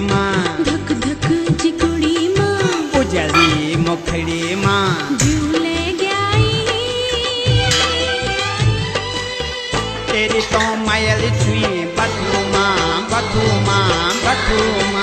માં ધક ધક ચીકુડી માં ઉજળી મુખડી માં ઝૂલે ગયા તેરી તો માયલી છુઈ બથુમાં બથુમાં બથુમાં